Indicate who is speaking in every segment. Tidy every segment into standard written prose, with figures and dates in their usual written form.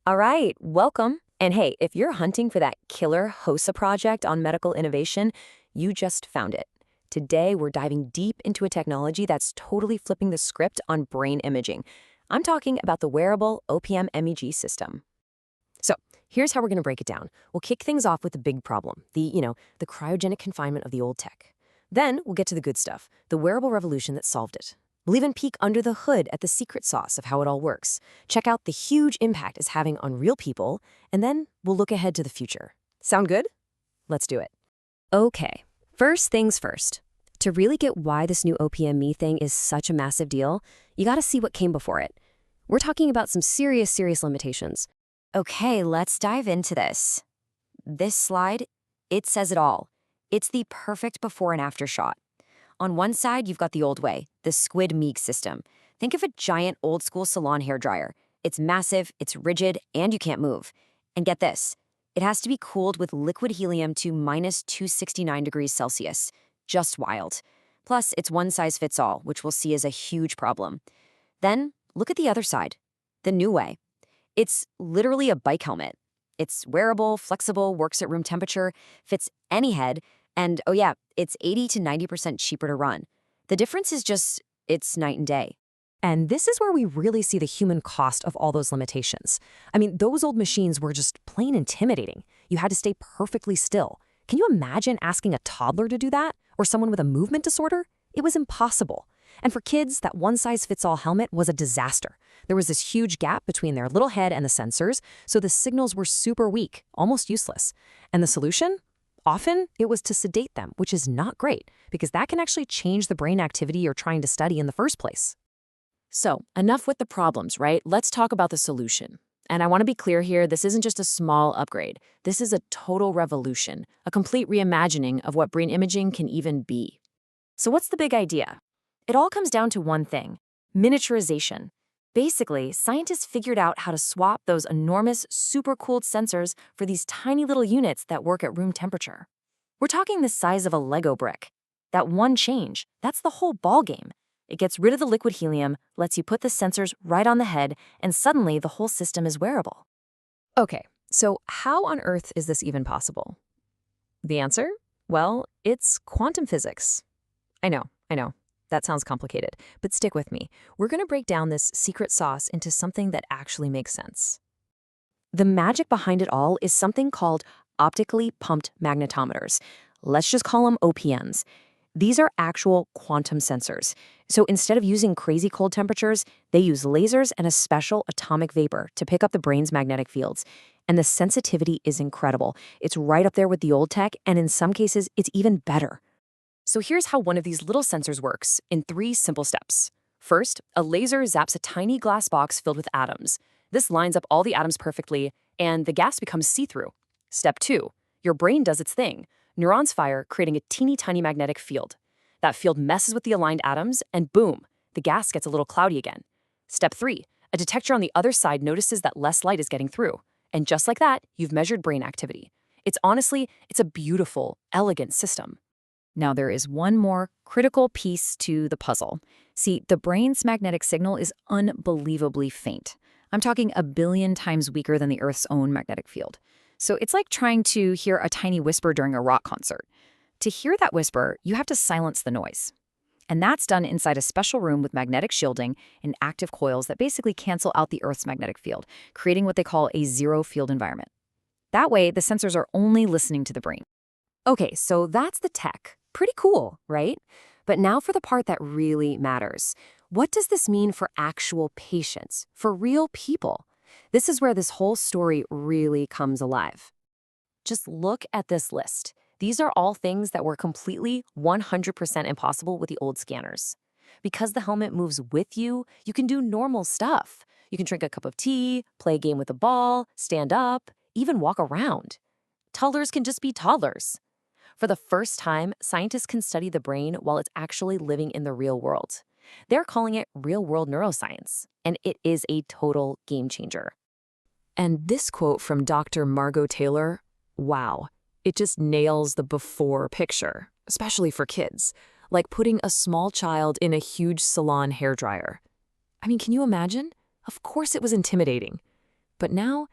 Speaker 1: All right, welcome. And hey, if you're hunting for that killer HOSA project on medical innovation, you just found it. Today, we're diving deep into a technology that's totally flipping the script on brain imaging. I'm talking about the wearable OPM MEG system. So, here's how we're going to break it down. We'll kick things off with the big problem, the cryogenic confinement of the old tech. Then, we'll get to the good stuff, the wearable revolution that solved it. We'll even peek under the hood at the secret sauce of how it all works. Check out the huge impact it's having on real people, and then we'll look ahead to the future. Sound good? Let's do it. Okay, first things first. To really get why this new OPM-Me thing is such a massive deal, you gotta see what came before it. We're talking about some serious limitations.
Speaker 2: Okay, let's dive into this. This slide, it says it all. It's the perfect before and after shot. On one side, you've got the old way, the squid MEG system. Think of a giant old-school salon hairdryer. It's massive, it's rigid, and you can't move. And get this, it has to be cooled with liquid helium to minus 269 degrees Celsius. Just wild. Plus, it's one size fits all, which we'll see is a huge problem. Then, look at the other side, the new way. It's literally a bike helmet. It's wearable, flexible, works at room temperature, fits any head, and oh yeah, it's 80 to 90% cheaper to run. The difference is just, it's night and day.
Speaker 1: And this is where we really see the human cost of all those limitations. I mean, those old machines were just plain intimidating. You had to stay perfectly still. Can you imagine asking a toddler to do that? Or someone with a movement disorder? It was impossible. And for kids, that one-size-fits-all helmet was a disaster. There was this huge gap between their little head and the sensors, so the signals were super weak, almost useless. And the solution? Often, it was to sedate them, which is not great, because that can actually change the brain activity you're trying to study in the first place. So, enough with the problems, right? Let's talk about the solution. And I want to be clear here, this isn't just a small upgrade. This is a total revolution, a complete reimagining of what brain imaging can even be. So what's the big idea? It all comes down to one thing, miniaturization. Basically, scientists figured out how to swap those enormous, super-cooled sensors for these tiny little units that work at room temperature. We're talking the size of a Lego brick. That one change, that's the whole ballgame. It gets rid of the liquid helium, lets you put the sensors right on the head, and suddenly the whole system is wearable. Okay, so how on earth is this even possible? The answer? Well, it's quantum physics. I know. That sounds complicated, but stick with me. We're going to break down this secret sauce into something that actually makes sense. The magic behind it all is something called optically pumped magnetometers. Let's just call them OPMs. These are actual quantum sensors. So instead of using crazy cold temperatures, they use lasers and a special atomic vapor to pick up the brain's magnetic fields. And the sensitivity is incredible. It's right up there with the old tech, and in some cases, it's even better. So here's how one of these little sensors works in 3 simple steps. First, a laser zaps a tiny glass box filled with atoms. This lines up all the atoms perfectly, and the gas becomes see-through. Step 2, your brain does its thing. Neurons fire, creating a teeny tiny magnetic field. That field messes with the aligned atoms, and boom, the gas gets a little cloudy again. Step 3, a detector on the other side notices that less light is getting through. And just like that, you've measured brain activity. It's a beautiful, elegant system. Now, there is one more critical piece to the puzzle. See, the brain's magnetic signal is unbelievably faint. I'm talking 1 billion times weaker than the Earth's own magnetic field. So it's like trying to hear a tiny whisper during a rock concert. To hear that whisper, you have to silence the noise. And that's done inside a special room with magnetic shielding and active coils that basically cancel out the Earth's magnetic field, creating what they call a zero-field environment. That way, the sensors are only listening to the brain. Okay, so that's the tech. Pretty cool, right? But now for the part that really matters. What does this mean for actual patients, for real people? This is where this whole story really comes alive. Just look at this list. These are all things that were completely 100% impossible with the old scanners. Because the helmet moves with you, you can do normal stuff. You can drink a cup of tea, play a game with a ball, stand up, even walk around. Toddlers can just be toddlers. For the first time, scientists can study the brain while it's actually living in the real world. They're calling it real-world neuroscience, and it is a total game changer. And this quote from Dr. Margot Taylor, wow, it just nails the before picture, especially for kids, like putting a small child in a huge salon hairdryer. I mean, can you imagine? Of course it was intimidating. But now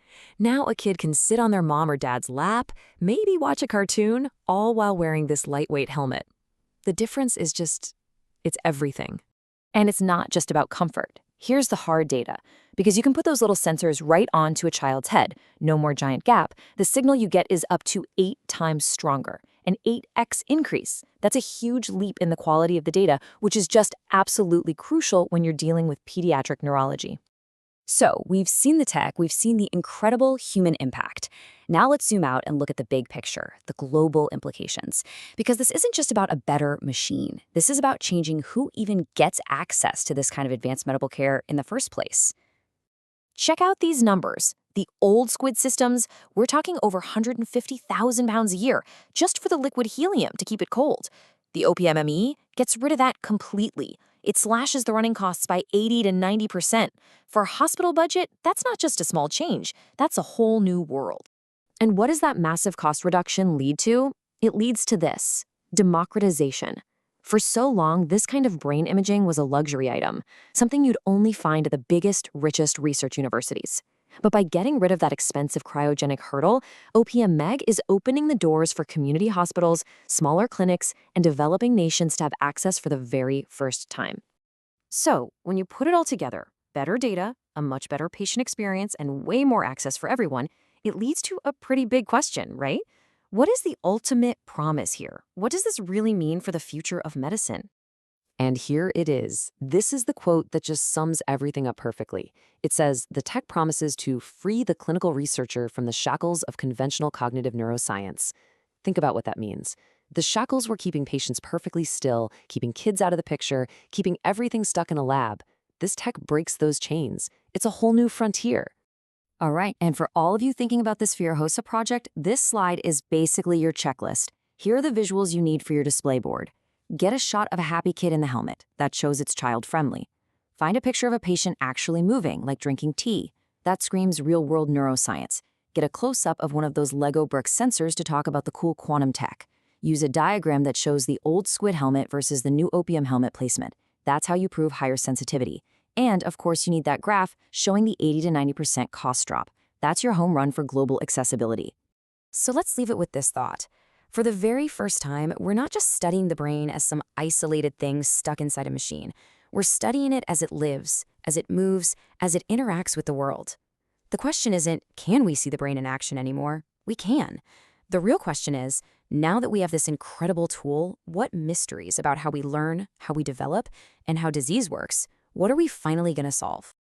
Speaker 1: a kid can sit on their mom or dad's lap, maybe watch a cartoon, all while wearing this lightweight helmet. The difference is it's everything.
Speaker 2: And it's not just about comfort. Here's the hard data. Because you can put those little sensors right onto a child's head, no more giant gap, the signal you get is up to 8 times stronger, an 8x increase. That's a huge leap in the quality of the data, which is just absolutely crucial when you're dealing with pediatric neurology. So, we've seen the tech, we've seen the incredible human impact. Now let's zoom out and look at the big picture, the global implications. Because this isn't just about a better machine. This is about changing who even gets access to this kind of advanced medical care in the first place. Check out these numbers. The old squid systems, we're talking over 150,000 pounds a year just for the liquid helium to keep it cold. The OPM MEG gets rid of that completely. It slashes the running costs by 80 to 90%. For a hospital budget, that's not just a small change. That's a whole new world. And what does that massive cost reduction lead to? It leads to this: democratization. For so long, this kind of brain imaging was a luxury item, something you'd only find at the biggest, richest research universities. But by getting rid of that expensive cryogenic hurdle, OPM MEG is opening the doors for community hospitals, smaller clinics, and developing nations to have access for the very first time. So, when you put it all together, better data, a much better patient experience, and way more access for everyone, it leads to a pretty big question, right? What is the ultimate promise here? What does this really mean for the future of medicine?
Speaker 1: And here it is. This is the quote that just sums everything up perfectly. It says, "The tech promises to free the clinical researcher from the shackles of conventional cognitive neuroscience." Think about what that means. The shackles were keeping patients perfectly still, keeping kids out of the picture, keeping everything stuck in a lab. This tech breaks those chains. It's a whole new frontier.
Speaker 2: All right, and for all of you thinking about this for your HOSA project, this slide is basically your checklist. Here are the visuals you need for your display board. Get a shot of a happy kid in the helmet. That shows it's child-friendly. Find a picture of a patient actually moving, like drinking tea. That screams real-world neuroscience. Get a close-up of one of those Lego brick sensors to talk about the cool quantum tech. Use a diagram that shows the old squid helmet versus the new OPM helmet placement. That's how you prove higher sensitivity. And, of course, you need that graph showing the 80 to 90% cost drop. That's your home run for global accessibility. So let's leave it with this thought. For the very first time, we're not just studying the brain as some isolated thing stuck inside a machine. We're studying it as it lives, as it moves, as it interacts with the world. The question isn't, can we see the brain in action anymore? We can. The real question is, now that we have this incredible tool, what mysteries about how we learn, how we develop, and how disease works, what are we finally going to solve?